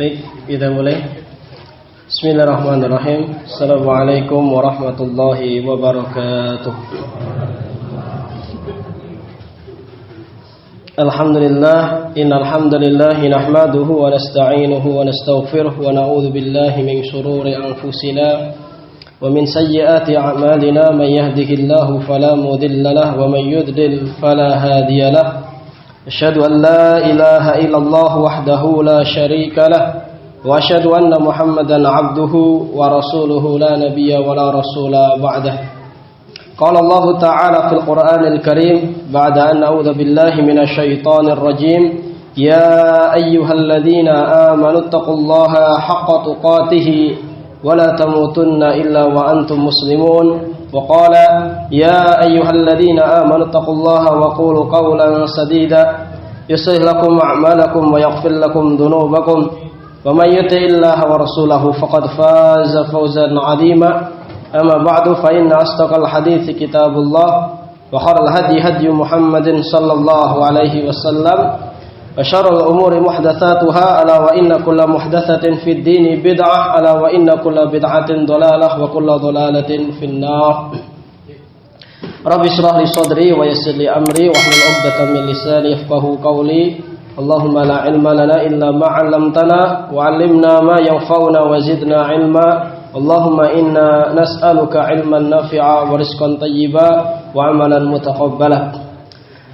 Baik, kita mulai. Bismillahirrahmanirrahim. Assalamualaikum warahmatullahi wabarakatuh. Alhamdulillah, innal hamdalillah nahmaduhu wa nasta'inuhu wa nastaghfiruh wa na'udzu billahi min shururi anfusina wa min sayyiati a'malina man yahdihillahu fala mudilla lahu wa man yudlil fala hadiya lahu. Asyhadu an la ilaha illallah wahdahu la syarika lah wa asyhadu anna Muhammadan 'abduhu wa rasuluhu la nabiyya wa la rasula ba'dah. Qala Allah ta'ala fil Qur'anil Karim ba'da an a'udzu billahi minasy syaithanir rajim. Ya ayyuhalladzina amanu taqullaha haqqa tuqatih wa la tamutunna illa wa antum muslimun. وقال يا أيها الذين آمنوا اتقوا الله وقولوا قولا سديدا يصلح لكم أعمالكم ويغفر لكم ذنوبكم ومن يطع الله ورسوله فقد فاز فوزا عظيما أما بعد فإن أصدق الحديث كتاب الله وخير الهدي هدي محمد صلى الله عليه وسلم وشر الأمور محدثاتها ألا وإن كل محدثة في الدين بدعة ألا وإن كل بدعة ضلالة وكل ضلالة في النار. رب اشرح لي صدري ويسر لي أمري واحلل عقدة من لساني يفقهوا قولي. اللهم لا علم لنا إلا ما علمتنا وعلمنا ما ينفعنا وزدنا علما. اللهم إنا نسألك علما نافعا ورزقا طيبا وعملا متقبلا.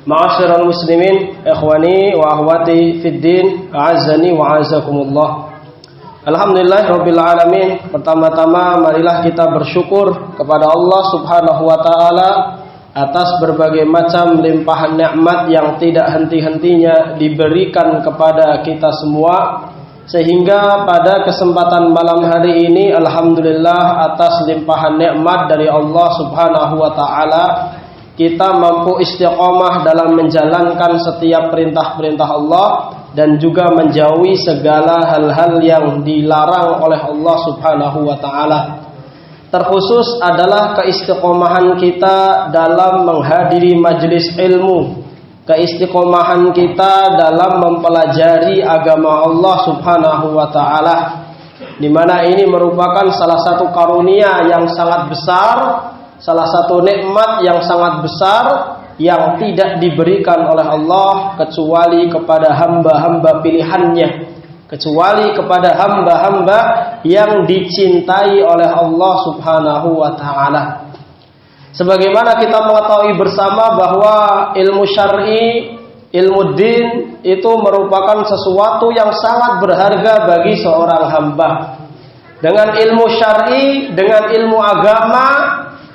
Ma'asyiral muslimin, ikhwani wa akhwati fid din, a'azzani wa a'azzakumullah. Alhamdulillah rabbil alamin. Pertama-tama marilah kita bersyukur kepada Allah Subhanahu wa taala atas berbagai macam limpahan nikmat yang tidak henti-hentinya diberikan kepada kita semua, sehingga pada kesempatan malam hari ini alhamdulillah atas limpahan nikmat dari Allah Subhanahu wa taala kita mampu istiqomah dalam menjalankan setiap perintah-perintah Allah dan juga menjauhi segala hal-hal yang dilarang oleh Allah Subhanahu wa taala. Terkhusus adalah keistiqomahan kita dalam menghadiri majelis ilmu, keistiqomahan kita dalam mempelajari agama Allah Subhanahu wa taala, di mana ini merupakan salah satu karunia yang sangat besar, salah satu nikmat yang sangat besar yang tidak diberikan oleh Allah kecuali kepada hamba-hamba pilihannya, kecuali kepada hamba-hamba yang dicintai oleh Allah Subhanahu wa taala. Sebagaimana kita mengetahui bersama bahwa ilmu syar'i, ilmu din itu merupakan sesuatu yang sangat berharga bagi seorang hamba. Dengan ilmu syar'i, dengan ilmu agama,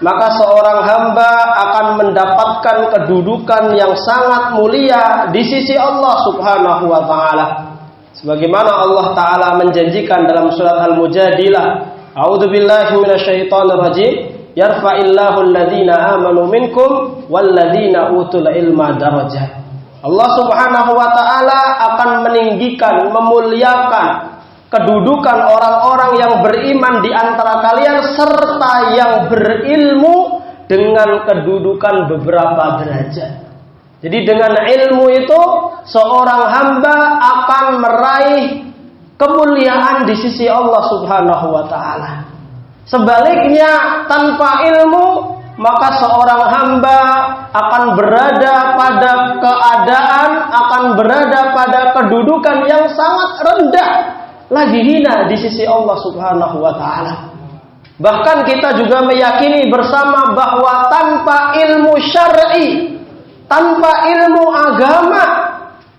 maka seorang hamba akan mendapatkan kedudukan yang sangat mulia di sisi Allah Subhanahu wa taala. Sebagaimana Allah taala menjanjikan dalam surat Al-Mujadilah, A'udzubillahi minasyaitonir rajim, yarfa'illahu alladhina amanu minkum walladzina utul ilma darajat. Allah Subhanahu wa taala akan meninggikan, memuliakan kedudukan orang-orang yang beriman di antara kalian serta yang berilmu dengan kedudukan beberapa derajat. Jadi dengan ilmu itu seorang hamba akan meraih kemuliaan di sisi Allah Subhanahu wa taala. Sebaliknya tanpa ilmu maka seorang hamba akan berada pada keadaan, akan berada pada kedudukan yang sangat rendah, lagi hina di sisi Allah Subhanahu wa taala. Bahkan kita juga meyakini bersama bahwa tanpa ilmu syar'i, tanpa ilmu agama,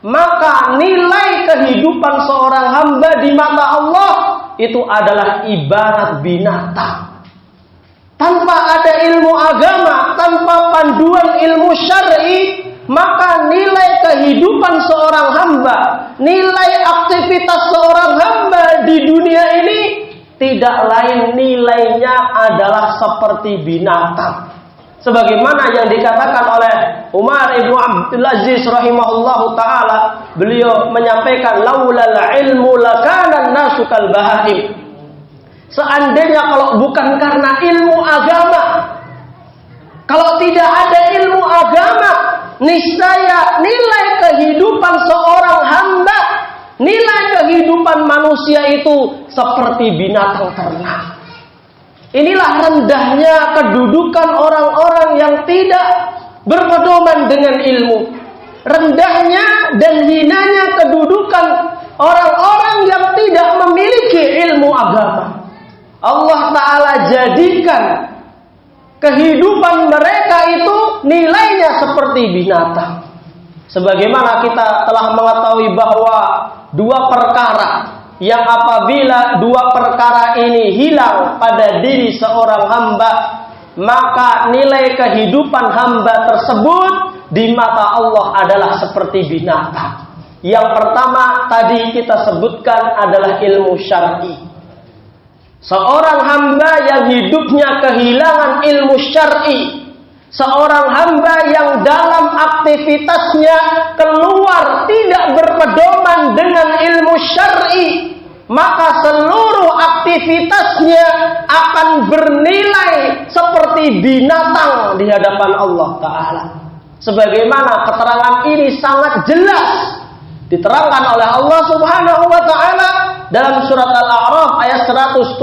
maka nilai kehidupan seorang hamba di mata Allah itu adalah ibarat binatang. Tanpa ada ilmu agama, tanpa panduan ilmu syar'i, maka nilai kehidupan seorang hamba, nilai aktivitas seorang hamba di dunia ini tidak lain nilainya adalah seperti binatang. Sebagaimana yang dikatakan oleh Umar ibnu Abdul Aziz rahimahullahu taala, beliau menyampaikan laulal ilmu lakana an-nasu kal bahaim. Seandainya kalau bukan karena ilmu agama, kalau tidak ada ilmu agama, niscaya nilai kehidupan seorang hamba, nilai kehidupan manusia itu seperti binatang ternak. Inilah rendahnya kedudukan orang-orang yang tidak berpedoman dengan ilmu. Rendahnya dan hinanya kedudukan orang-orang yang tidak memiliki ilmu agama. Allah Ta'ala jadikan kehidupan mereka itu nilainya seperti binatang. Sebagaimana kita telah mengetahui bahwa dua perkara yang apabila dua perkara ini hilang pada diri seorang hamba, maka nilai kehidupan hamba tersebut di mata Allah adalah seperti binatang. Yang pertama tadi kita sebutkan adalah ilmu syar'i. Seorang hamba yang hidupnya kehilangan ilmu syar'i, seorang hamba yang dalam aktivitasnya keluar tidak berpedoman dengan ilmu syar'i, maka seluruh aktivitasnya akan bernilai seperti binatang di hadapan Allah Ta'ala. Sebagaimana keterangan ini sangat jelas diterangkan oleh Allah Subhanahu wa Ta'ala dalam surat Al-A'raf ayat 179.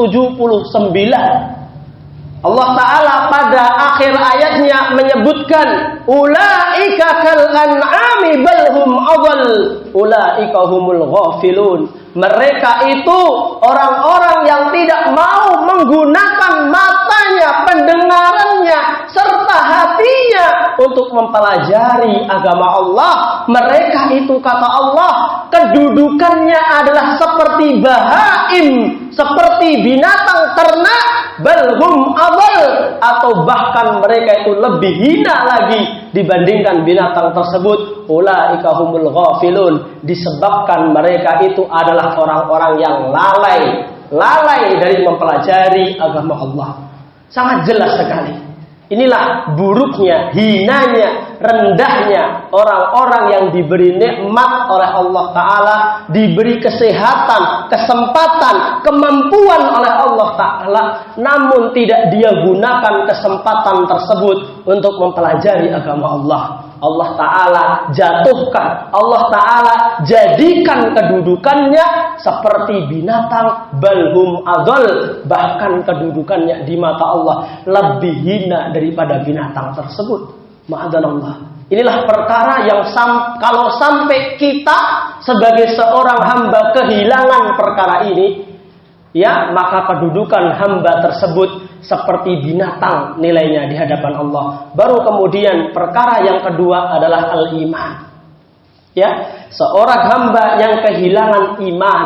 Allah Ta'ala pada akhir ayatnya menyebutkan ulaika kal an'ami bal hum adall ulaika humul ghafilun. Mereka itu orang-orang yang tidak mau menggunakan matanya, pendengarannya, serta hatinya untuk mempelajari agama Allah. Mereka itu, kata Allah, kedudukannya adalah seperti bahaim, seperti binatang ternak, balhum adall, atau bahkan mereka itu lebih hina lagi dibandingkan binatang tersebut. Ulaika humul ghafilun, disebabkan mereka itu adalah orang-orang yang lalai dari mempelajari agama Allah. Sangat jelas sekali. Inilah buruknya, hinanya, rendahnya orang-orang yang diberi nikmat oleh Allah Ta'ala, diberi kesehatan, kesempatan, kemampuan oleh Allah Ta'ala, namun tidak dia gunakan kesempatan tersebut untuk mempelajari agama Allah. Allah Ta'ala jatuhkan, Allah Ta'ala jadikan kedudukannya seperti binatang, balhum adall, bahkan kedudukannya di mata Allah lebih hina daripada binatang tersebut. Ma'adzallah. Inilah perkara yang kalau sampai kita sebagai seorang hamba kehilangan perkara ini, ya, maka kedudukan hamba tersebut seperti binatang nilainya di hadapan Allah. Baru kemudian perkara yang kedua adalah al-iman. Ya, seorang hamba yang kehilangan iman,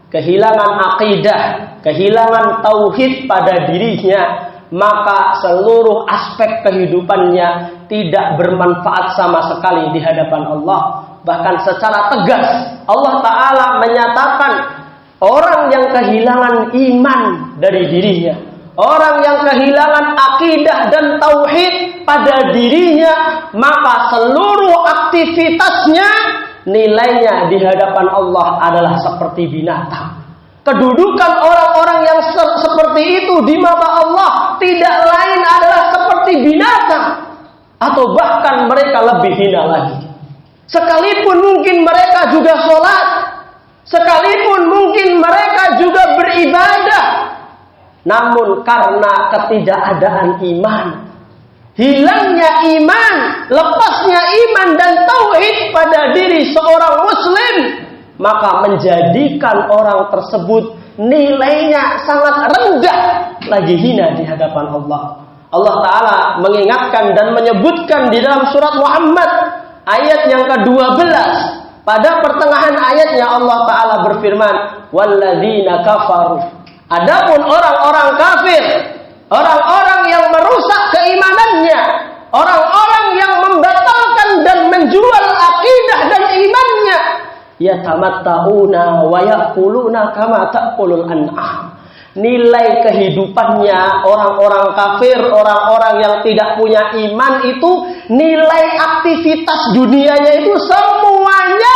kehilangan akidah, kehilangan tauhid pada dirinya, maka seluruh aspek kehidupannya tidak bermanfaat sama sekali di hadapan Allah. Bahkan secara tegas Allah Ta'ala menyatakan orang yang kehilangan iman dari dirinya, orang yang kehilangan akidah dan tauhid pada dirinya, maka seluruh aktivitasnya nilainya di hadapan Allah adalah seperti binatang. Kedudukan orang-orang yang seperti itu di mata Allah tidak lain adalah seperti binatang, atau bahkan mereka lebih hina lagi. Sekalipun mungkin mereka juga sholat, sekalipun mungkin mereka juga beribadah, namun karena ketidakadaan iman, hilangnya iman, lepasnya iman dan tauhid pada diri seorang muslim, maka menjadikan orang tersebut nilainya sangat rendah, lagi hina di hadapan Allah. Allah Ta'ala mengingatkan dan menyebutkan di dalam surat Muhammad ayat yang ke-12. Pada pertengahan ayatnya Allah Ta'ala berfirman, walladzina kafaru. Adapun orang-orang kafir, orang-orang yang merusak keimanannya, orang-orang yang membatalkan dan menjual akidah dan imannya, yatamatta'una wa ya'kuluna kama ta'kulul an'am. Nilai kehidupannya orang-orang kafir, orang-orang yang tidak punya iman itu, nilai aktivitas dunianya itu semuanya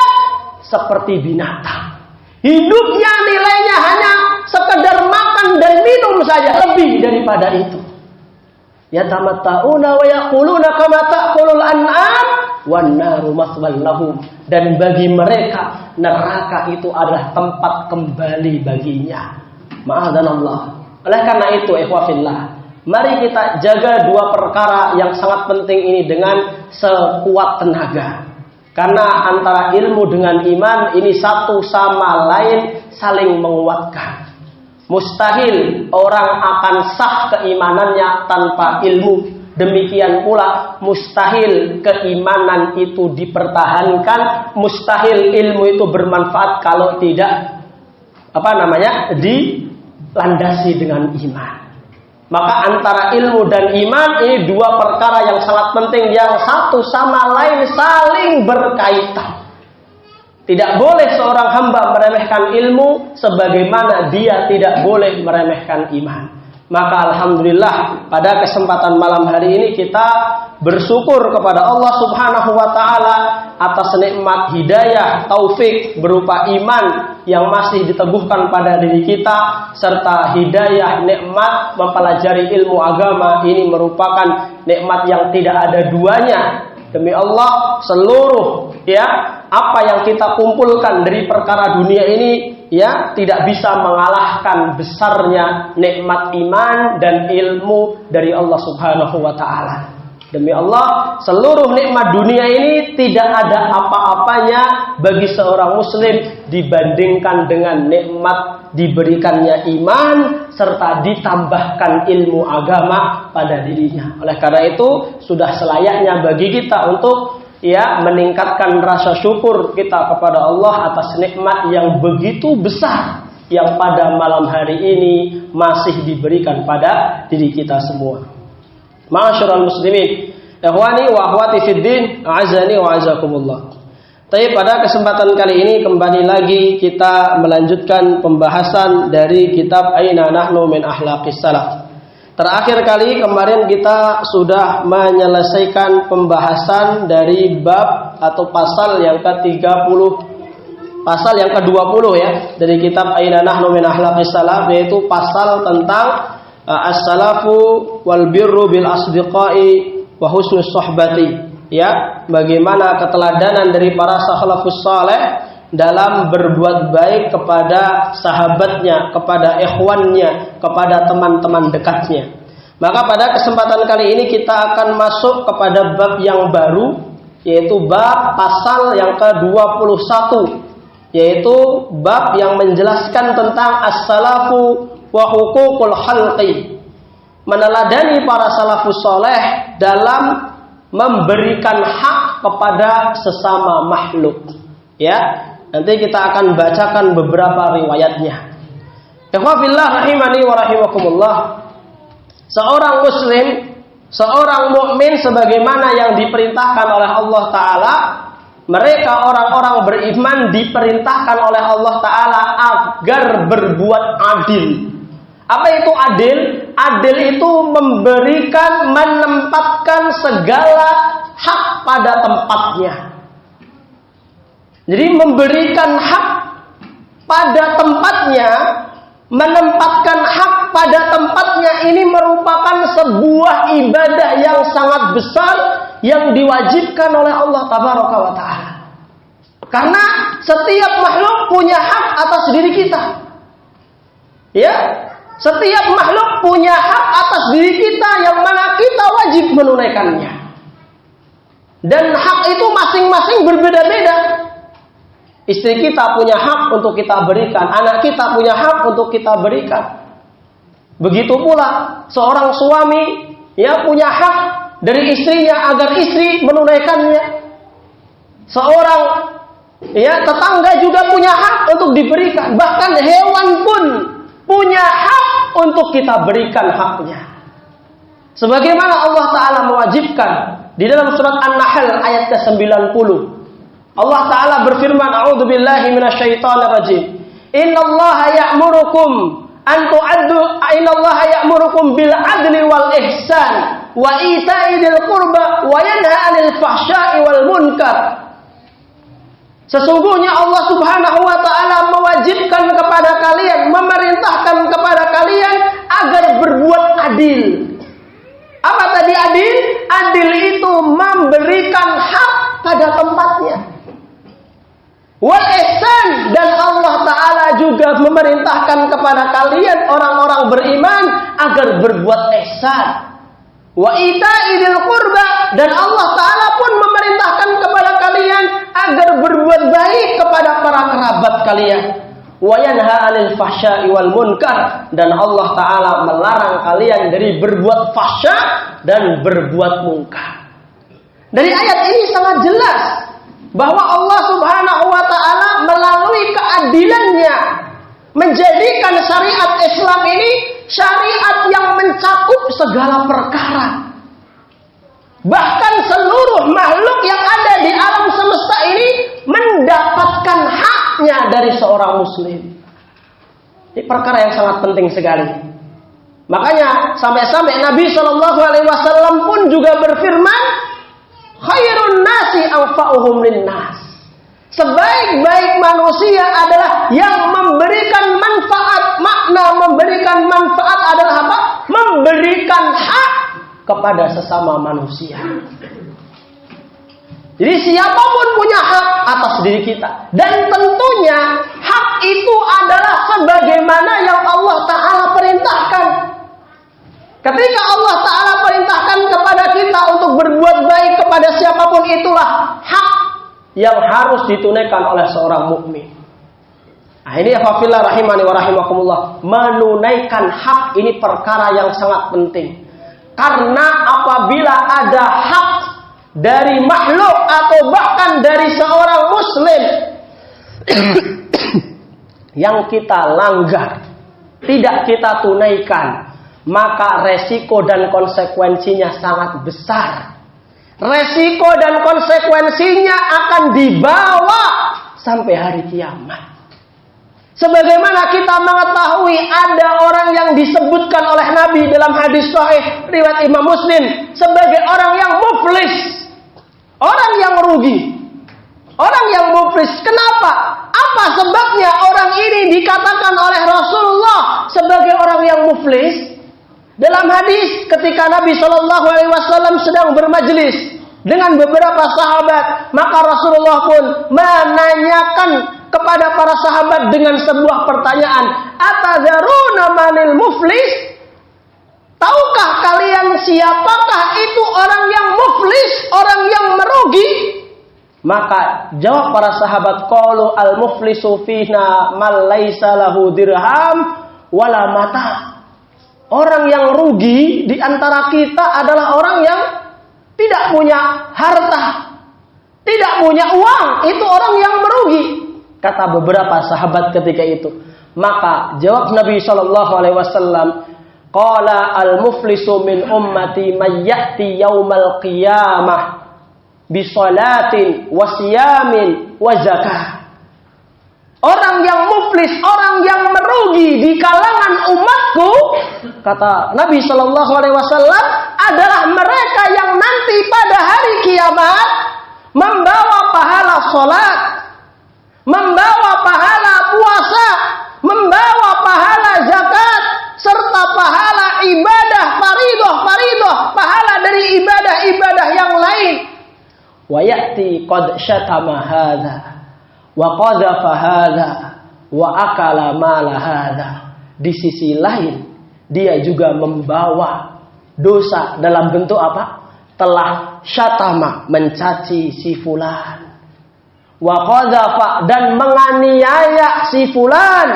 seperti binatang. Hidupnya nilainya hanya sekedar makan dan minum saja, lebih daripada itu. Yatamatta'una wa ya'kuluna kama ta'kulul an'am. wan naru mathwal lahum, dan bagi mereka neraka itu adalah tempat kembali baginya. Ma'adzanallah. Oleh karena itu, ikhwafillah, mari kita jaga dua perkara yang sangat penting ini dengan sekuat tenaga. Karena antara ilmu dengan iman ini satu sama lain saling menguatkan. Mustahil orang akan sah keimanannya tanpa ilmu. Demikian pula mustahil keimanan itu dipertahankan, mustahil ilmu itu bermanfaat kalau tidak dilandasi dengan iman. Maka antara ilmu dan iman ini dua perkara yang sangat penting yang satu sama lain saling berkaitan. Tidak boleh seorang hamba meremehkan ilmu sebagaimana dia tidak boleh meremehkan iman. Maka alhamdulillah pada kesempatan malam hari ini kita bersyukur kepada Allah Subhanahu wa taala atas nikmat hidayah, taufik berupa iman yang masih diteguhkan pada diri kita, serta hidayah nikmat mempelajari ilmu agama. Ini merupakan nikmat yang tidak ada duanya. Demi Allah, seluruh apa yang kita kumpulkan dari perkara dunia ini tidak bisa mengalahkan besarnya nikmat iman dan ilmu dari Allah Subhanahu wa taala. Demi Allah, seluruh nikmat dunia ini tidak ada apa-apanya bagi seorang muslim dibandingkan dengan nikmat diberikannya iman serta ditambahkan ilmu agama pada dirinya. Oleh karena itu, sudah selayaknya bagi kita untuk meningkatkan rasa syukur kita kepada Allah atas nikmat yang begitu besar yang pada malam hari ini masih diberikan pada diri kita semua. Ma'asyiral muslimin, ikhwani wa akhwati fid din, a'azani wa a'azakumullah. Tapi pada kesempatan kali ini kembali lagi kita melanjutkan pembahasan dari kitab Aina Nahnu min Akhlaqis Salaf. Terakhir kali kemarin kita sudah menyelesaikan pembahasan dari bab atau pasal yang ke-30, pasal yang ke-20 dari kitab Aina Nahnu min Akhlaqis Salaf, yaitu pasal tentang as-salafu wal birru bil asdiqai wa husnus suhbati. Bagaimana keteladanan dari para salafus saleh dalam berbuat baik kepada sahabatnya, kepada ikhwannya, kepada teman-teman dekatnya. Maka pada kesempatan kali ini kita akan masuk kepada bab yang baru, yaitu bab pasal yang ke-21, yaitu bab yang menjelaskan tentang as-salafu wa huququl khalqi, meneladani para salafus saleh dalam memberikan hak kepada sesama makhluk. Nanti kita akan bacakan beberapa riwayatnya. Ikhwafillah rahimani wa rahimakumullah. Seorang muslim, seorang mukmin sebagaimana yang diperintahkan oleh Allah Ta'ala, mereka orang-orang beriman diperintahkan oleh Allah Ta'ala agar berbuat adil. Apa itu adil? Adil itu menempatkan segala hak pada tempatnya. Jadi memberikan hak pada tempatnya, menempatkan hak pada tempatnya ini merupakan sebuah ibadah yang sangat besar yang diwajibkan oleh Allah Tabaraka wa Ta'ala. Karena setiap makhluk punya hak atas diri kita. Setiap makhluk punya hak atas diri kita yang mana kita wajib menunaikannya. Dan hak itu masing-masing berbeda-beda. Istri kita punya hak untuk kita berikan, anak kita punya hak untuk kita berikan. Begitu pula seorang suami punya hak dari istrinya agar istri menunaikannya. Seorang tetangga juga punya hak untuk diberikan. Bahkan hewan pun punya hak untuk kita berikan haknya. Sebagaimana Allah Ta'ala mewajibkan di dalam surat An-Nahl ayat ke-90. Allah Ta'ala berfirman, a'udzubillahi minasyaitonir rajim. Innallaha ya'murukum bil adli wal ihsan wa ita'i dzil qurba wa yanha 'anil fahsya'i wal munkar. Sesungguhnya Allah Subhanahu wa Ta'ala mewajibkan kepada kalian, memerintahkan kepada kalian agar berbuat adil. Apa tadi adil? Adil itu memberikan hak Wal ihsan, dan Allah Ta'ala juga memerintahkan kepada kalian orang-orang beriman agar berbuat ihsan. Wa ita'idil qurba, dan Allah Ta'ala pun memerintahkan kepada kalian agar berbuat baik kepada para kerabat kalian. Wa yanha 'anil fahsya'i wal munkar, dan Allah Ta'ala melarang kalian dari berbuat fahsya dan berbuat munkar. Dari ayat ini sangat jelas bahwa Allah Subhanahu wa Ta'ala melalui keadilannya menjadikan syariat Islam ini syariat yang mencakup segala perkara. Bahkan seluruh makhluk yang ada di alam semesta ini mendapatkan haknya dari seorang muslim. Ini perkara yang sangat penting sekali. Makanya sampai-sampai Nabi SAW pun juga berfirman, khairun nasi anfa'uhum linnas. Sebaik-baik manusia adalah yang memberikan manfaat. Makna memberikan manfaat adalah apa? Memberikan hak kepada sesama manusia. Jadi siapapun punya hak atas diri kita. Dan tentunya hak itu adalah sebagaimana yang Allah Ta'ala perintahkan. Ketika Allah Ta'ala perintahkan kepada kita untuk berbuat baik kepada siapapun, itulah hak yang harus ditunaikan oleh seorang mukmin. Nah, ini afafillah rahimani wa rahimakumullah. Menunaikan hak ini perkara yang sangat penting. Karena apabila ada hak dari makhluk atau bahkan dari seorang muslim yang kita langgar, tidak kita tunaikan, maka resiko dan konsekuensinya sangat besar. Resiko dan konsekuensinya akan dibawa sampai hari kiamat. Sebagaimana kita mengetahui ada orang yang disebutkan oleh Nabi dalam hadis sahih riwayat Imam Muslim sebagai orang yang muflis, orang yang rugi, orang yang muflis. Kenapa? Apa sebabnya orang ini dikatakan oleh Rasulullah sebagai orang yang muflis? Dalam hadis ketika Nabi SAW sedang bermajlis dengan beberapa sahabat, maka Rasulullah pun menanyakan kepada para sahabat dengan sebuah pertanyaan, atadzaruna manil muflis? Tahukah kalian siapakah itu orang yang muflis, orang yang merugi? Maka jawab para sahabat, qalu al muflisu fina man laisa lahu dirham wala mata. Orang yang rugi di antara kita adalah orang yang tidak punya harta, tidak punya uang. Itu orang yang merugi, kata beberapa sahabat ketika itu. Maka jawab Nabi SAW, qala al-muflisu min ummati man ya'ti yaumal qiyamah bisolatin wasiyamin wa zakah. Orang yang muflis, orang yang merugi di kalangan umatku, kata Nabi SAW, adalah mereka yang nanti pada hari kiamat membawa pahala sholat, membawa pahala puasa, membawa pahala zakat, serta pahala ibadah faridah, pahala dari ibadah-ibadah yang lain. Wa ya'ti qad syatama hadza wa qadhafa hadza wa akala mala hadza. Di sisi lain, dia juga membawa dosa dalam bentuk apa? Telah syatama, mencaci si fulan, wa qadhafa, dan menganiaya si fulan,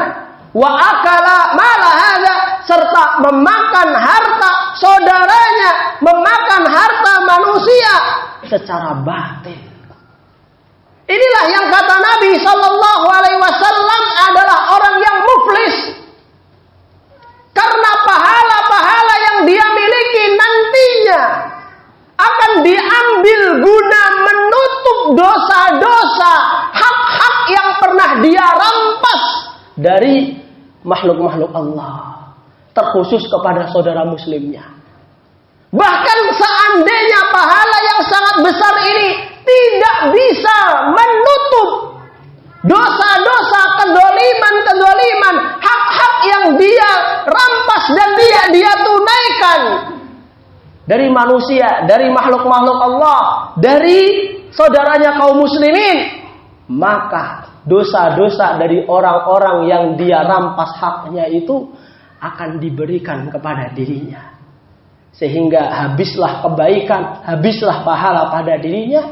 wa akala mala hadza, serta memakan harta saudaranya, memakan harta manusia secara batil. Inilah yang kata Nabi SAW adalah orang yang muflis. Karena pahala-pahala yang dia miliki nantinya akan diambil guna menutup dosa-dosa, hak-hak yang pernah dia rampas dari makhluk-makhluk Allah, terkhusus kepada saudara muslimnya. Bahkan seandainya pahala yang sangat besar ini tidak bisa menutup dosa-dosa, kedoliman, hak-hak yang dia rampas dan dia tunaikan dari manusia, dari makhluk-makhluk Allah, dari saudaranya kaum muslimin, maka dosa-dosa dari orang-orang yang dia rampas haknya itu akan diberikan kepada dirinya. Sehingga habislah kebaikan, habislah pahala pada dirinya,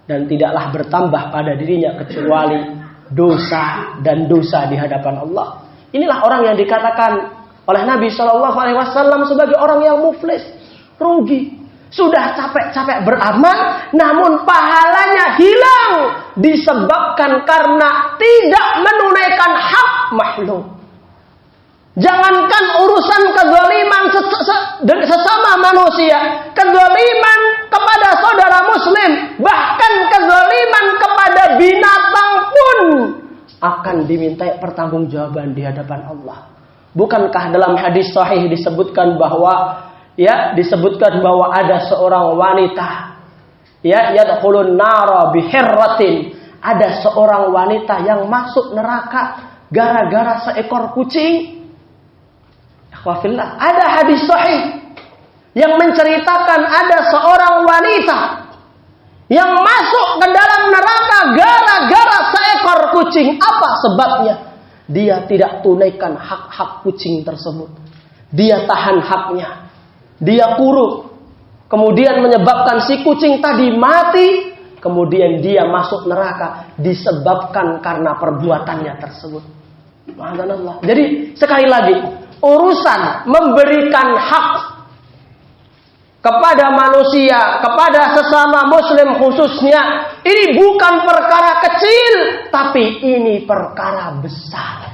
dan tidaklah bertambah pada dirinya kecuali dosa dan dosa di hadapan Allah. Inilah orang yang dikatakan oleh Nabi SAW sebagai orang yang muflis, rugi. Sudah capek-capek beramal, namun pahalanya hilang disebabkan karena tidak menunaikan hak makhluk. Jangankan urusan kezaliman sesama manusia, kezaliman kepada saudara muslim, bahkan kezaliman kepada binatang pun akan dimintai pertanggungjawaban di hadapan Allah. Bukankah dalam hadis sahih disebutkan bahwa ada seorang wanita yadkhulun nara bihirratin, ada seorang wanita yang masuk neraka gara-gara seekor kucing. Ada hadis sahih yang menceritakan ada seorang wanita yang masuk ke dalam neraka gara-gara seekor kucing. Apa sebabnya? Dia tidak tunaikan hak-hak kucing tersebut. Dia tahan haknya. Dia kurung. Kemudian menyebabkan si kucing tadi mati. Kemudian dia masuk neraka disebabkan karena perbuatannya tersebut. Subhanallah. Jadi sekali lagi, urusan memberikan hak kepada manusia, kepada sesama muslim khususnya, ini bukan perkara kecil, tapi ini perkara besar.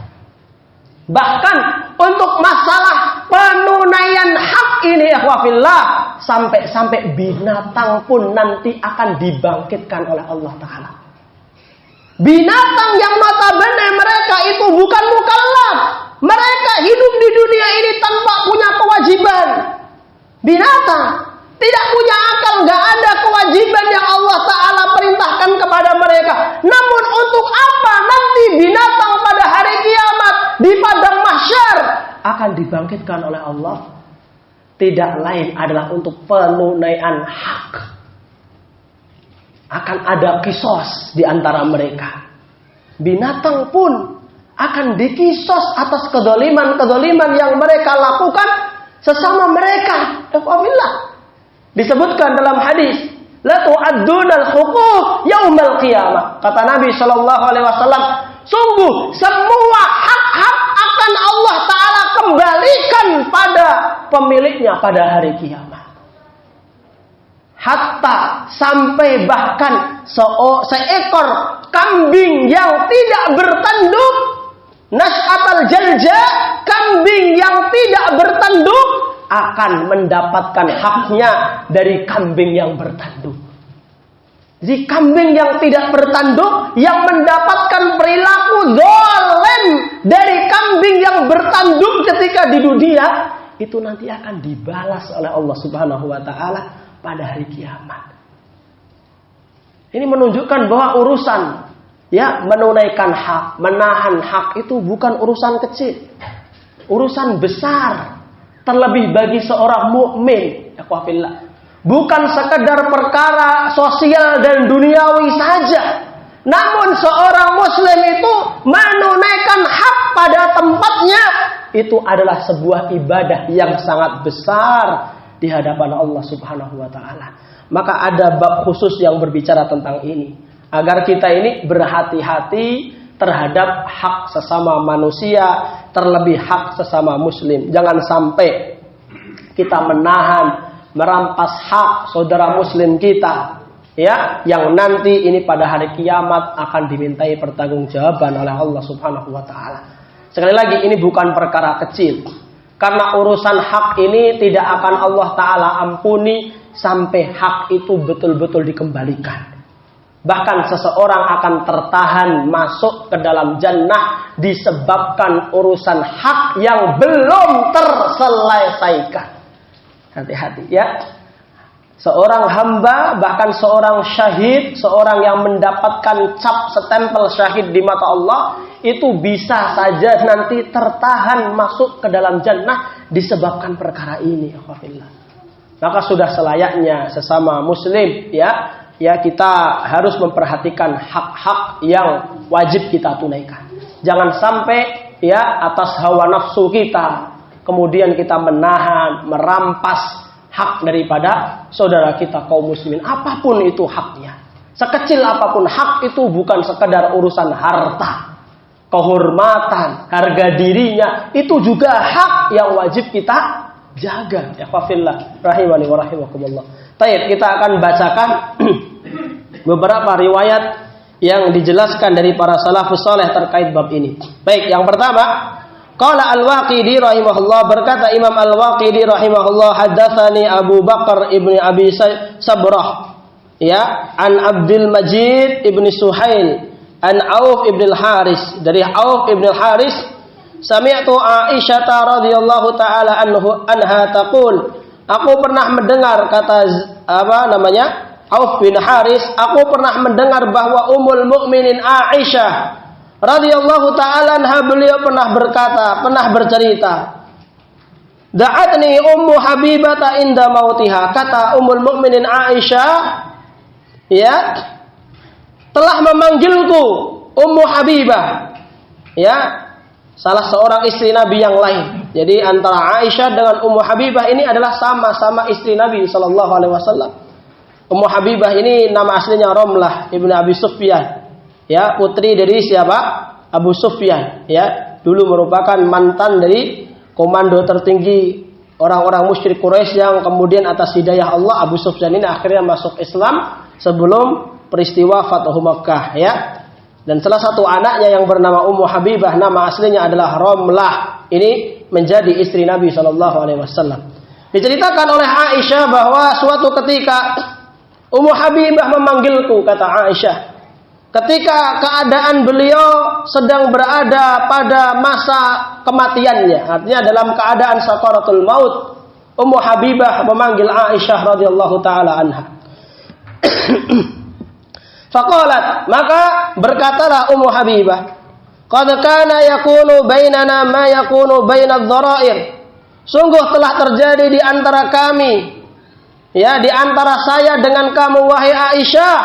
Bahkan untuk masalah penunaian hak ini, ikhwafillah, sampai binatang pun nanti akan dibangkitkan oleh Allah Ta'ala. Binatang yang notabene mereka itu bukan mukallaf. Mereka hidup di dunia ini tanpa punya kewajiban. Binatang tidak punya akal, gak ada kewajiban yang Allah Ta'ala perintahkan kepada mereka. Namun untuk apa nanti binatang pada hari kiamat di padang mahsyar akan dibangkitkan oleh Allah? Tidak lain adalah untuk penunaian hak. Akan ada kisos di antara mereka. Binatang pun akan dikisos atas kedoliman yang mereka lakukan sesama mereka. Disebutkan dalam hadis, la tu'addunal huquq yaumal qiyamah. Kata Nabi SAW, sungguh semua hak-hak akan Allah Ta'ala kembalikan pada pemiliknya pada hari kiamat. Hatta sampai bahkan seekor kambing yang tidak bertanduk, nas'atal jalja, kambing yang tidak bertanduk akan mendapatkan haknya dari kambing yang bertanduk. Jadi kambing yang tidak bertanduk yang mendapatkan perilaku zalim dari kambing yang bertanduk ketika di dunia, itu nanti akan dibalas oleh Allah Subhanahu wa Ta'ala pada hari kiamat. Ini menunjukkan bahwa urusan menunaikan hak, menahan hak itu bukan urusan kecil. Urusan besar. Terlebih bagi seorang mukmin, bukan sekedar perkara sosial dan duniawi saja. Namun seorang muslim itu menunaikan hak pada tempatnya, itu adalah sebuah ibadah yang sangat besar di hadapan Allah Subhanahu wa Ta'ala. Maka ada bab khusus yang berbicara tentang ini, agar kita ini berhati-hati terhadap hak sesama manusia, terlebih hak sesama muslim. Jangan sampai kita menahan, merampas hak saudara muslim kita, yang nanti ini pada hari kiamat akan dimintai pertanggungjawaban oleh Allah Subhanahu wa Ta'ala. Sekali lagi, ini bukan perkara kecil. Karena urusan hak ini tidak akan Allah Ta'ala ampuni sampai hak itu betul-betul dikembalikan. Bahkan seseorang akan tertahan masuk ke dalam jannah disebabkan urusan hak yang belum terselesaikan. Hati-hati ya. Seorang hamba, bahkan seorang syahid, seorang yang mendapatkan cap stempel syahid di mata Allah, itu bisa saja nanti tertahan masuk ke dalam jannah disebabkan perkara ini. Maka sudah selayaknya sesama muslim ya kita harus memperhatikan hak-hak yang wajib kita tunaikan. Jangan sampai ya atas hawa nafsu kita kemudian kita menahan, merampas hak daripada saudara kita kaum muslimin. Apapun itu haknya. Sekecil apapun hak itu bukan sekedar urusan harta, kehormatan, harga dirinya, itu juga hak yang wajib kita jaga. Ya khafillah rahimani wa rahimakumullah. Baik, kita akan bacakan beberapa riwayat yang dijelaskan dari para salafus saleh terkait bab ini. Baik, yang pertama, qala Al-Waqidi rahimahullah, berkata Imam Al-Waqidi rahimahullah, haddatsani Abu Bakar ibni Abi Sabrah, ya, an Abdul Majid ibni Suhail, an Auf ibn al-Haris, dari Auf ibn al-Haris, sami'tu Aisyah radhiyallahu taala anha taqul, aku pernah mendengar, kata Auf bin Haris, aku pernah mendengar bahwa Ummul Mukminin Aisyah radhiyallahu taala anha, beliau pernah berkata, pernah bercerita, da'atni Ummu Habibah inda mautiha, kata Ummul Mukminin Aisyah, ya, telah memanggilku Ummu Habibah, ya, salah seorang istri Nabi yang lain. Jadi antara Aisyah dengan Ummu Habibah ini adalah sama-sama istri Nabi sallallahu alaihi wasallam. Ummu Habibah ini nama aslinya Romlah ibnu Abi Sufyan, ya, putri dari siapa? Abu Sufyan, ya, dulu merupakan mantan dari komando tertinggi orang-orang musyrik Quraisy yang kemudian atas hidayah Allah Abu Sufyan ini akhirnya masuk Islam sebelum peristiwa Fathu Makkah, ya. Dan salah satu anaknya yang bernama Ummu Habibah, nama aslinya adalah Romlah, ini menjadi istri Nabi SAW. Diceritakan oleh Aisyah bahwa suatu ketika Ummu Habibah memanggilku, kata Aisyah, ketika keadaan beliau sedang berada pada masa kematiannya, artinya dalam keadaan sakaratul maut, Ummu Habibah memanggil Aisyah radhiyallahu taala anha. Faqalat, maka berkatalah Ummu Habibah, qad kana yakunu bainana ma yakunu bainadh dharair, sungguh telah terjadi di antara kami, ya, di antara saya dengan kamu wahai Aisyah,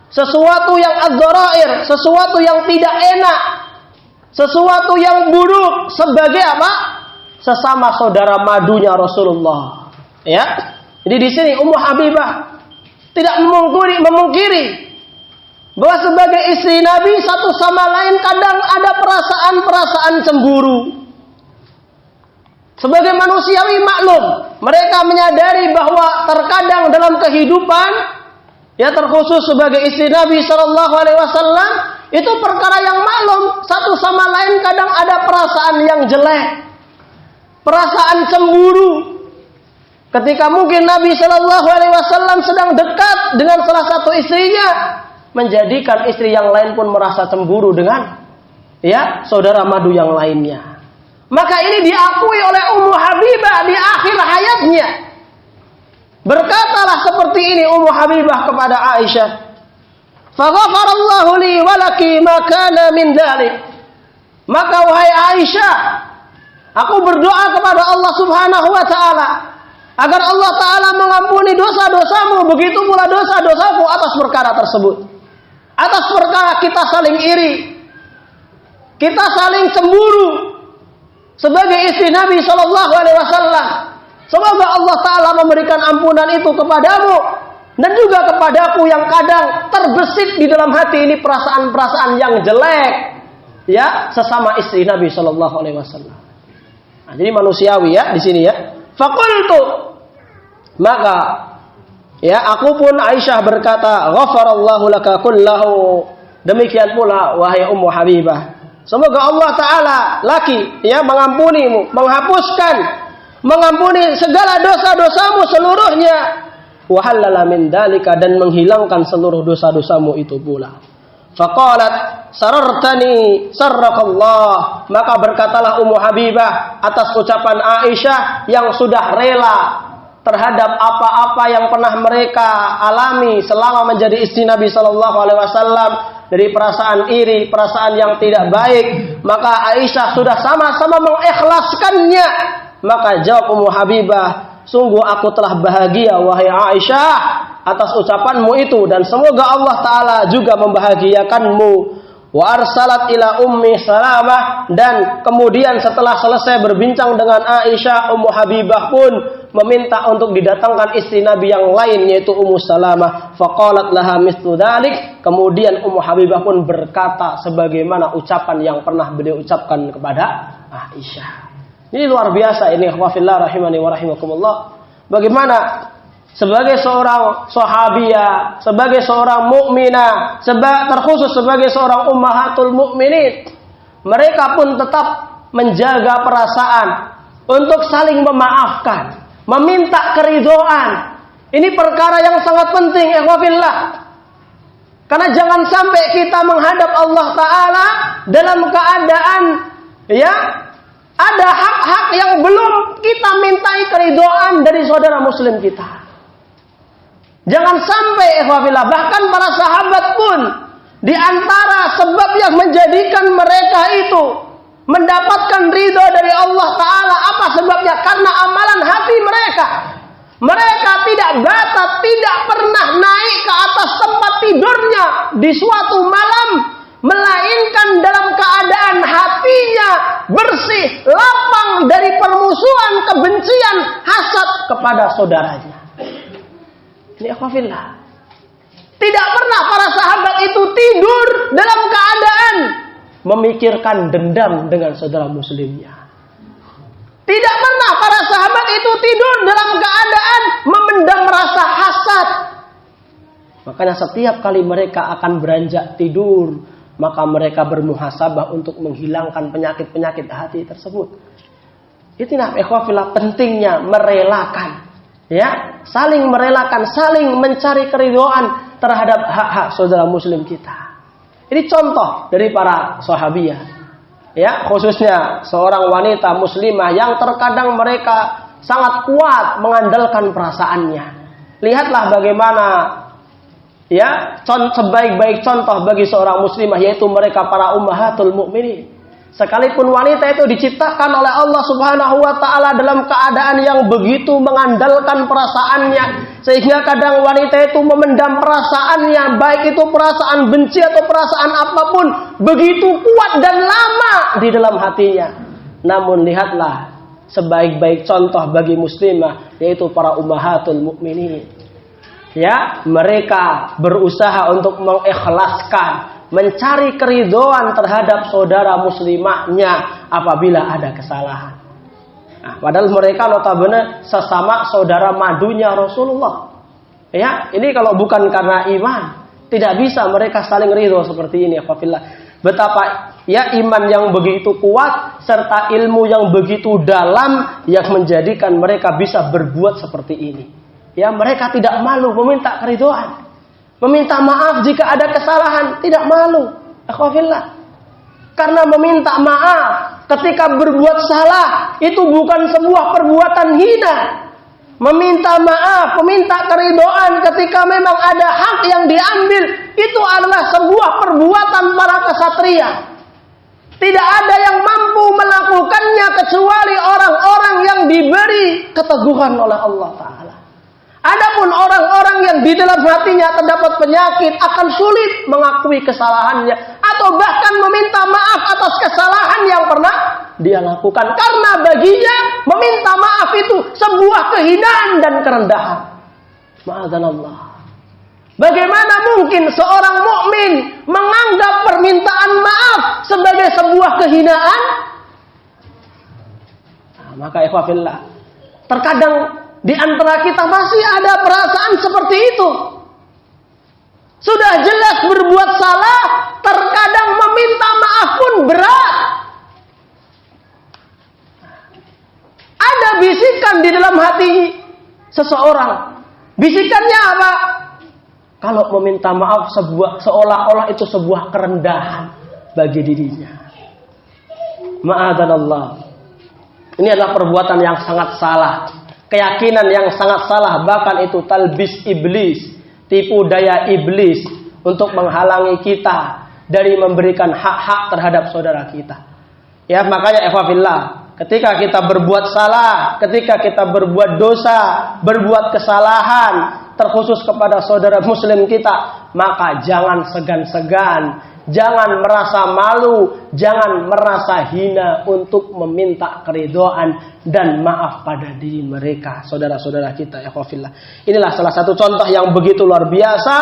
sesuatu yang adz-dharair, sesuatu yang tidak enak, sesuatu yang buruk, sebagai apa? Sesama saudara madunya Rasulullah, ya. Jadi di sini Ummu Habibah tidak memungkiri bahwa sebagai istri Nabi satu sama lain kadang ada perasaan-perasaan cemburu. Sebagai manusiawi maklum, mereka menyadari bahwa terkadang dalam kehidupan, ya, terkhusus sebagai istri Nabi Shallallahu Alaihi Wasallam, itu perkara yang maklum, satu sama lain kadang ada perasaan yang jelek, perasaan cemburu. Ketika mungkin Nabi Shallallahu Alaihi Wasallam sedang dekat dengan salah satu istrinya, menjadikan istri yang lain pun merasa cemburu dengan, ya, saudara madu yang lainnya. Maka ini diakui oleh Ummu Habibah di akhir hayatnya. Berkatalah seperti ini Ummu Habibah kepada Aisyah, "Faghafarallahu li wa laki ma kana min dzalik." Maka wahai Aisyah, aku berdoa kepada Allah Subhanahu wa taala agar Allah taala mengampuni dosa-dosamu, begitu pula dosa-dosaku atas perkara tersebut. Atas perkara kita saling iri, kita saling cemburu sebagai istri Nabi Shallallahu Alaihi Wasallam. Semoga Allah Taala memberikan ampunan itu kepadamu dan juga kepadaku yang kadang terbesit di dalam hati ini perasaan-perasaan yang jelek, ya, sesama istri Nabi Shallallahu Alaihi Wasallam. Nah, jadi manusiawi, ya, di sini, ya. Faqultu, maka, ya, aku pun Aisyah berkata, ghafarallahu laka kullahu, demikian pula wahai Ummu Habibah, semoga Allah Ta'ala laki, ya, mengampunimu, mengampuni segala dosa-dosamu seluruhnya, wa halala min dalika, dan menghilangkan seluruh dosa-dosamu itu pula. Faqalat sarartani sarrakallah, maka berkatalah Ummu Habibah atas ucapan Aisyah yang sudah rela terhadap apa-apa yang pernah mereka alami selama menjadi istri Nabi Sallallahu Alaihi Wasallam, dari perasaan iri, perasaan yang tidak baik, maka Aisyah sudah sama-sama mengikhlaskannya. Maka jawab Ummu Habibah, sungguh aku telah bahagia wahai Aisyah atas ucapanmu itu, dan semoga Allah Ta'ala juga membahagiakanmu. Wa arsalat ila Ummi Salamah, dan kemudian setelah selesai berbincang dengan Aisyah, Ummu Habibah pun meminta untuk didatangkan istri Nabi yang lain, yaitu Ummu Salamah. Faqalat laha mithlu dzalik, kemudian Ummu Habibah pun berkata sebagaimana ucapan yang pernah beliau ucapkan kepada Aisyah. Ini luar biasa ini, ikhwafillah rahimani wa rahimakumullah. Bagaimana sebagai seorang sahabiah, sebagai seorang mukminah, terkhusus sebagai seorang ummahatul mukminin, mereka pun tetap menjaga perasaan untuk saling memaafkan, meminta keridhaan. Ini perkara yang sangat penting, ikhwafillah. Karena jangan sampai kita menghadap Allah Ta'ala dalam keadaan ada hak-hak yang belum kita mintai keridhaan dari saudara muslim kita. Jangan sampai, ikhwafillah, bahkan para sahabat pun di antara sebab yang menjadikan mereka itu mendapatkan ridho dari Allah Ta'ala, apa sebabnya? Karena amalan hati mereka. Mereka tidak batat, tidak pernah naik ke atas tempat tidurnya di suatu malam, melainkan dalam keadaan hatinya bersih, lapang dari permusuhan, kebencian, hasad kepada saudaranya. Ini ikhwafillah. Tidak pernah para sahabat itu tidur dalam keadaan memikirkan dendam dengan saudara muslimnya. Tidak pernah para sahabat itu tidur dalam keadaan memendam rasa hasad. Makanya setiap kali mereka akan beranjak tidur, maka mereka bermuhasabah untuk menghilangkan penyakit-penyakit hati tersebut. Itulah ikhwafillah pentingnya merelakan. Saling merelakan, saling mencari keridhaan terhadap hak-hak saudara muslim kita. Ini contoh dari para sahabiah. Khususnya seorang wanita muslimah yang terkadang mereka sangat kuat mengandalkan perasaannya. Lihatlah bagaimana sebaik-baik contoh bagi seorang muslimah, yaitu mereka para ummahatul mukminin. Sekalipun wanita itu diciptakan oleh Allah Subhanahu wa Ta'ala dalam keadaan yang begitu mengandalkan perasaannya, sehingga kadang wanita itu memendam perasaannya, baik itu perasaan benci atau perasaan apapun, begitu kuat dan lama di dalam hatinya. Namun lihatlah sebaik-baik contoh bagi muslimah, yaitu para ummahatul mukminin. Mereka berusaha untuk mengikhlaskan, mencari keridhaan terhadap saudara muslimahnya apabila ada kesalahan. Padahal mereka notabene sesama saudara madunya Rasulullah. Ini kalau bukan karena iman, tidak bisa mereka saling ridho seperti ini. Betapa iman yang begitu kuat serta ilmu yang begitu dalam yang menjadikan mereka bisa berbuat seperti ini. Mereka tidak malu meminta keridhaan. Meminta maaf jika ada kesalahan, tidak malu. Akhwafillah. Karena meminta maaf ketika berbuat salah itu bukan sebuah perbuatan hina. Meminta maaf, meminta keridhaan ketika memang ada hak yang diambil, itu adalah sebuah perbuatan para kesatria. Tidak ada yang mampu melakukannya kecuali orang-orang yang diberi keteguhan oleh Allah Ta'ala. Adapun orang-orang yang di dalam hatinya terdapat penyakit akan sulit mengakui kesalahannya atau bahkan meminta maaf atas kesalahan yang pernah dia lakukan, karena baginya meminta maaf itu sebuah kehinaan dan kerendahan. Ma'adzallah. Bagaimana mungkin seorang mukmin menganggap permintaan maaf sebagai sebuah kehinaan? Maka ikhwafillah, terkadang di antara kita masih ada perasaan seperti itu. Sudah jelas berbuat salah, terkadang meminta maaf pun berat. Ada bisikan di dalam hati seseorang. Bisikannya apa? Kalau meminta maaf seolah-olah itu sebuah kerendahan bagi dirinya. Ma'adzallah. Ini adalah perbuatan yang sangat salah. Keyakinan yang sangat salah, bahkan itu talbis iblis, tipu daya iblis untuk menghalangi kita dari memberikan hak-hak terhadap saudara kita. Makanya ikhwafillah, ketika kita berbuat salah, ketika kita berbuat dosa, berbuat kesalahan, terkhusus kepada saudara muslim kita, maka jangan segan-segan, jangan merasa malu, jangan merasa hina untuk meminta keridhaan dan maaf pada diri mereka, saudara-saudara kita, ikhwafillah. Inilah salah satu contoh yang begitu luar biasa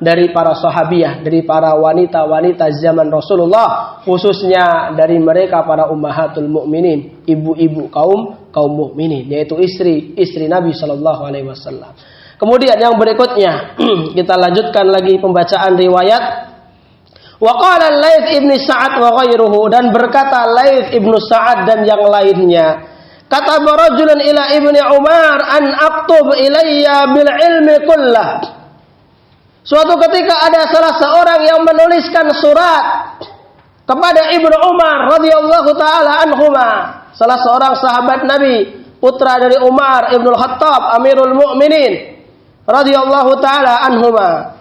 dari para sahabiah, dari para wanita-wanita zaman Rasulullah, khususnya dari mereka para ummahatul mukminin, ibu-ibu kaum mukminin, yaitu istri Nabi sallallahu alaihi wasallam. Kemudian yang berikutnya kita lanjutkan lagi pembacaan riwayat. Wa qala Laits ibn Sa'ad wa ghairuhu, dan berkata Laits ibn Sa'ad dan yang lainnya, kata rajulun ila ibni Umar an aktub ilayya bil ilmi kullah. Suatu ketika ada salah seorang yang menuliskan surat kepada Ibnu Umar radhiyallahu taala anhuma, salah seorang sahabat Nabi, putra dari Umar Ibnul Khattab Amirul Mukminin radhiyallahu taala anhuma.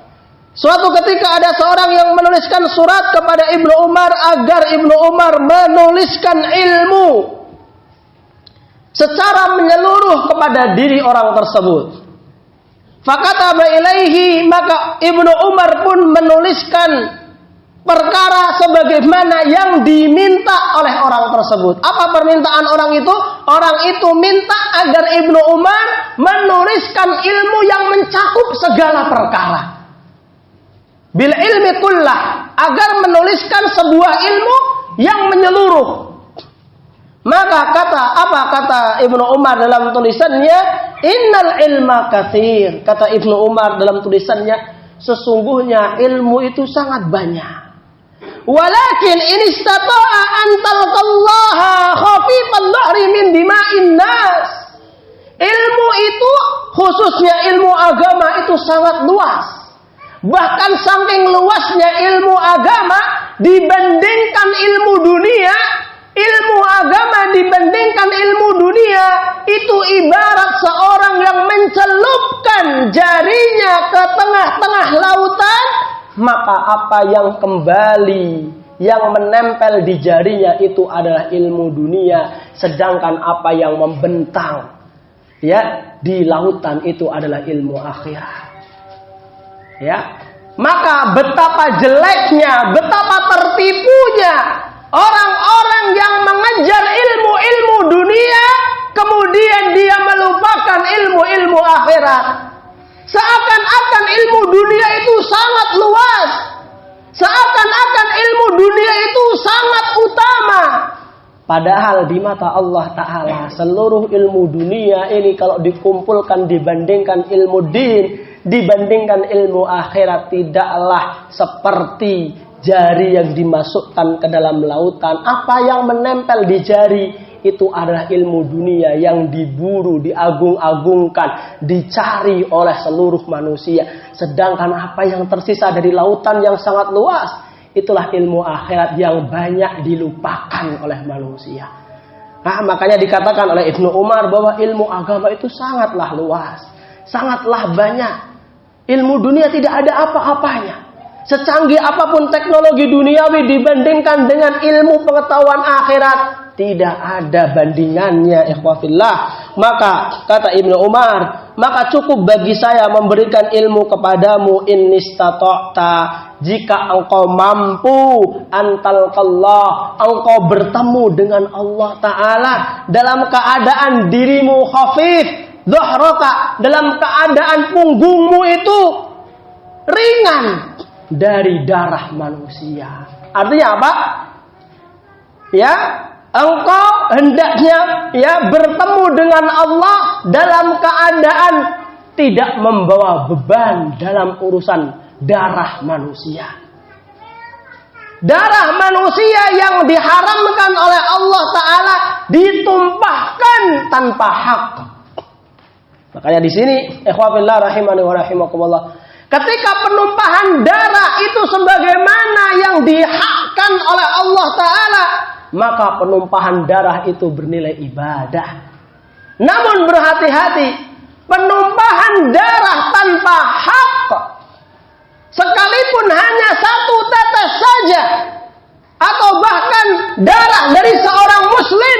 Suatu ketika ada seorang yang menuliskan surat kepada Ibnu Umar agar Ibnu Umar menuliskan ilmu secara menyeluruh kepada diri orang tersebut. Fakataba ilaihi, maka Ibnu Umar pun menuliskan perkara sebagaimana yang diminta oleh orang tersebut. Apa permintaan orang itu? Orang itu minta agar Ibnu Umar menuliskan ilmu yang mencakup segala perkara. Bil ilmi kullah, agar menuliskan sebuah ilmu yang menyeluruh. Maka kata Ibnu Umar dalam tulisannya, innal ilma katsir. Kata Ibnu Umar dalam tulisannya, sesungguhnya ilmu itu sangat banyak. Walakin in istata'a an talqallaha khafifal dhahri min dima'in nas. Ilmu itu, khususnya ilmu agama itu sangat luas. Bahkan saking luasnya ilmu agama dibandingkan ilmu dunia, ilmu agama dibandingkan ilmu dunia itu ibarat seorang yang mencelupkan jarinya ke tengah-tengah lautan, maka apa yang kembali, yang menempel di jarinya itu adalah ilmu dunia, sedangkan apa yang membentang ya di lautan itu adalah ilmu akhirat. Ya, maka betapa jeleknya, betapa tertipunya orang-orang yang mengejar ilmu-ilmu dunia, kemudian dia melupakan ilmu-ilmu akhirat. Seakan-akan ilmu dunia itu sangat luas, seakan-akan ilmu dunia itu sangat utama. Padahal di mata Allah Ta'ala seluruh ilmu dunia ini kalau dikumpulkan dibandingkan ilmu din, dibandingkan ilmu akhirat, tidaklah seperti jari yang dimasukkan ke dalam lautan. Apa yang menempel di jari itu adalah ilmu dunia yang diburu, diagung-agungkan, dicari oleh seluruh manusia. Sedangkan apa yang tersisa dari lautan yang sangat luas, itulah ilmu akhirat yang banyak dilupakan oleh manusia. Nah, makanya dikatakan oleh Ibnu Umar bahwa ilmu agama itu sangatlah luas, sangatlah banyak. Ilmu dunia tidak ada apa-apanya. Secanggih apapun teknologi duniawi dibandingkan dengan ilmu pengetahuan akhirat, tidak ada bandingannya, ikhwafillah. Maka kata Ibnu Umar, maka cukup bagi saya memberikan ilmu kepadamu in istata'ta, jika engkau mampu antalqallah, engkau bertemu dengan Allah Ta'ala dalam keadaan dirimu khafif dhahraka, dalam keadaan punggungmu itu ringan dari darah manusia. Artinya apa? Ya, engkau hendaknya ya bertemu dengan Allah dalam keadaan tidak membawa beban dalam urusan darah manusia. Darah manusia yang diharamkan oleh Allah Ta'ala ditumpahkan tanpa hak. Makanya di sini, ikhwafillah rahimani wa rahimakumullah, ketika penumpahan darah itu sebagaimana yang dihakkan oleh Allah Ta'ala, maka penumpahan darah itu bernilai ibadah. Namun berhati-hati, penumpahan darah tanpa hak, sekalipun hanya satu tetes saja, atau bahkan darah dari seorang muslim,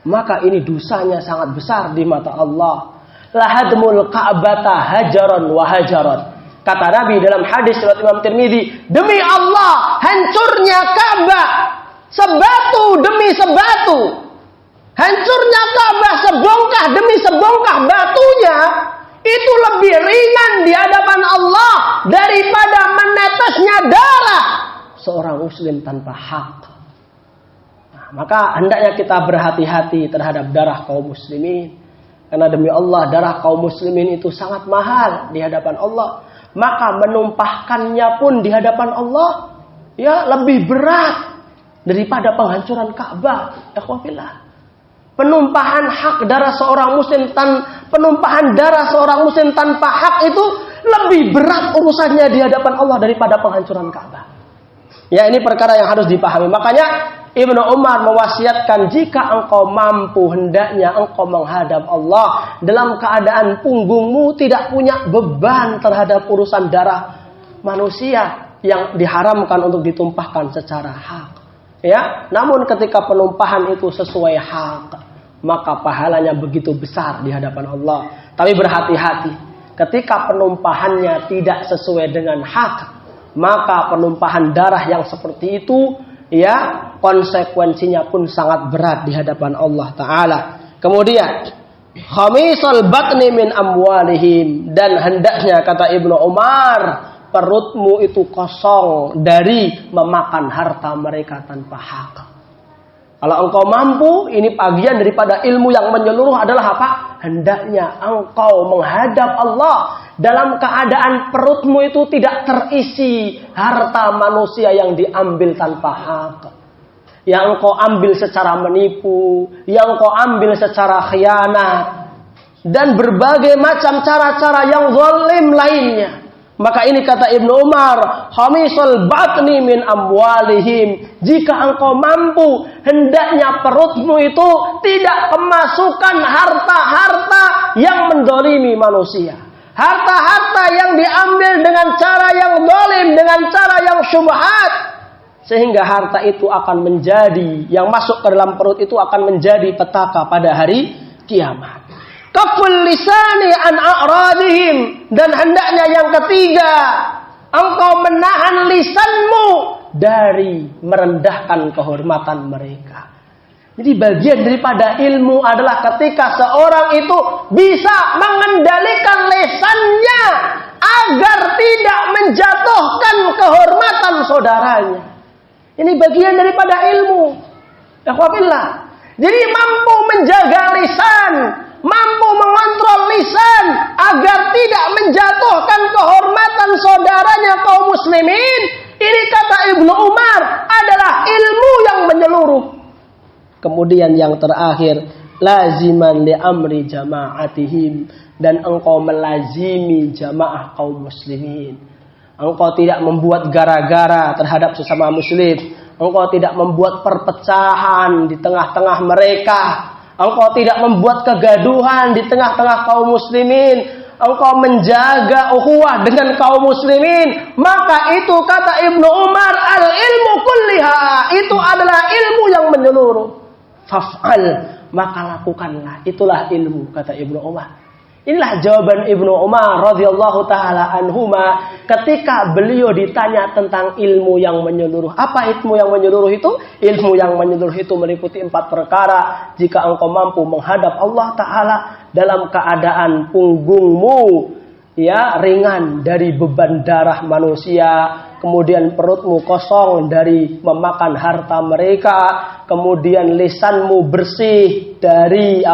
maka ini dosanya sangat besar di mata Allah. lahadmul ka'bata hajaran wa hajaran. Kata Nabi dalam hadis riwayat Imam Tirmidzi, demi Allah, hancurnya Ka'bah sebatu demi sebatu. Hancurnya Ka'bah sebongkah demi sebongkah batunya itu lebih ringan di hadapan Allah daripada menetesnya darah seorang muslim tanpa hak. Nah, maka hendaknya kita berhati-hati terhadap darah kaum muslimin. Karena demi Allah, darah kaum muslimin itu sangat mahal di hadapan Allah. Maka menumpahkannya pun di hadapan Allah ya lebih berat daripada penghancuran Ka'bah. Ikhwafillah. Penumpahan hak darah seorang muslim tanpa hak itu lebih berat urusannya di hadapan Allah daripada penghancuran Ka'bah. Ya, ini perkara yang harus dipahami. Makanya Ibnu Umar mewasiatkan, jika engkau mampu, hendaknya engkau menghadap Allah dalam keadaan punggungmu tidak punya beban terhadap urusan darah manusia yang diharamkan untuk ditumpahkan secara hak. Ya, namun ketika penumpahan itu sesuai hak, maka pahalanya begitu besar di hadapan Allah. Tapi berhati-hati, ketika penumpahannya tidak sesuai dengan hak, maka penumpahan darah yang seperti itu ya konsekuensinya pun sangat berat di hadapan Allah Ta'ala. Kemudian khamisal batni min amwalihim, dan hendaknya kata Ibnu Umar, perutmu itu kosong dari memakan harta mereka tanpa hak. Kalau engkau mampu, ini bagian daripada ilmu yang menyeluruh adalah apa? Hendaknya engkau menghadap Allah dalam keadaan perutmu itu tidak terisi harta manusia yang diambil tanpa hak. Yang engkau ambil secara menipu, yang engkau ambil secara khianat, dan berbagai macam cara-cara yang zalim lainnya. Maka ini kata Ibnu Umar, khamisul batni min amwalihim. Jika engkau mampu, hendaknya perutmu itu tidak kemasukan harta-harta yang mendolimi manusia. Harta-harta yang diambil dengan cara yang zalim, dengan cara yang syubhat. Sehingga harta itu akan menjadi, yang masuk ke dalam perut itu akan menjadi petaka pada hari kiamat. Kaful lisani an a'radihim, dan hendaknya yang ketiga, engkau menahan lisanmu dari merendahkan kehormatan mereka. Jadi bagian daripada ilmu adalah ketika seorang itu bisa mengendalikan lisannya agar tidak menjatuhkan kehormatan saudaranya. Ini bagian daripada ilmu. Ikhwafillah. Jadi mampu menjaga lisan, mampu mengontrol lisan agar tidak menjatuhkan kehormatan saudaranya kaum muslimin. Ini kata Ibnu Umar adalah ilmu yang menyeluruh. Kemudian yang terakhir, laziman li amri jama'atihim, dan engkau melazimi jamaah kaum muslimin. Engkau tidak membuat gara-gara terhadap sesama muslim. Engkau tidak membuat perpecahan di tengah-tengah mereka. Engkau tidak membuat kegaduhan di tengah-tengah kaum muslimin. Engkau menjaga ukhuwah dengan kaum muslimin. Maka itu kata Ibnu Umar, al-ilmu kulliha, itu adalah ilmu yang menyeluruh. Faf'al, maka lakukanlah. Itulah ilmu, kata Ibnu Umar. Inilah jawaban Ibnu Umar radhiyallahu taala anhuma ketika beliau ditanya tentang ilmu yang menyeluruh. Apa ilmu yang menyeluruh itu? Ilmu yang menyeluruh itu meliputi 4 perkara. Jika engkau mampu menghadap Allah Ta'ala dalam keadaan punggungmu ya ringan dari beban darah manusia, kemudian perutmu kosong dari memakan harta mereka, kemudian lisanmu bersih dari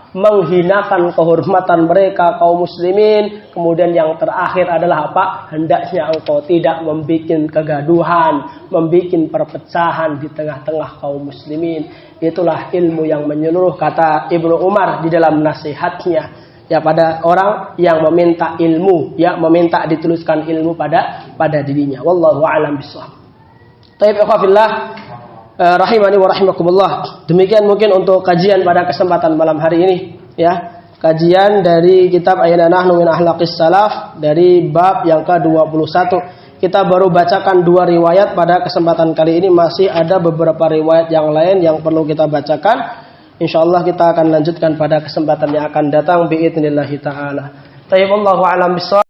menghinakan kehormatan mereka kaum muslimin. Kemudian yang terakhir adalah hendaknya engkau tidak membuat kegaduhan, membuat perpecahan di tengah-tengah kaum muslimin. Itulah ilmu yang menyeluruh, kata Ibnu Umar di dalam nasihatnya ya pada orang yang meminta ilmu, ya meminta dituliskan ilmu pada dirinya. Wallahu a'lam bishawab. Taib ikhwafillah rahimani wa rahimakumullah. Demikian mungkin untuk kajian pada kesempatan malam hari ini ya. Kajian dari kitab Aina Nahnu min Akhlaqis Salaf dari bab yang ke-21. Kita baru bacakan 2 riwayat pada kesempatan kali ini, masih ada beberapa riwayat yang lain yang perlu kita bacakan. Insyaallah kita akan lanjutkan pada kesempatan yang akan datang biidznillah taala. Tayyib, wallahu a'lam bishawab.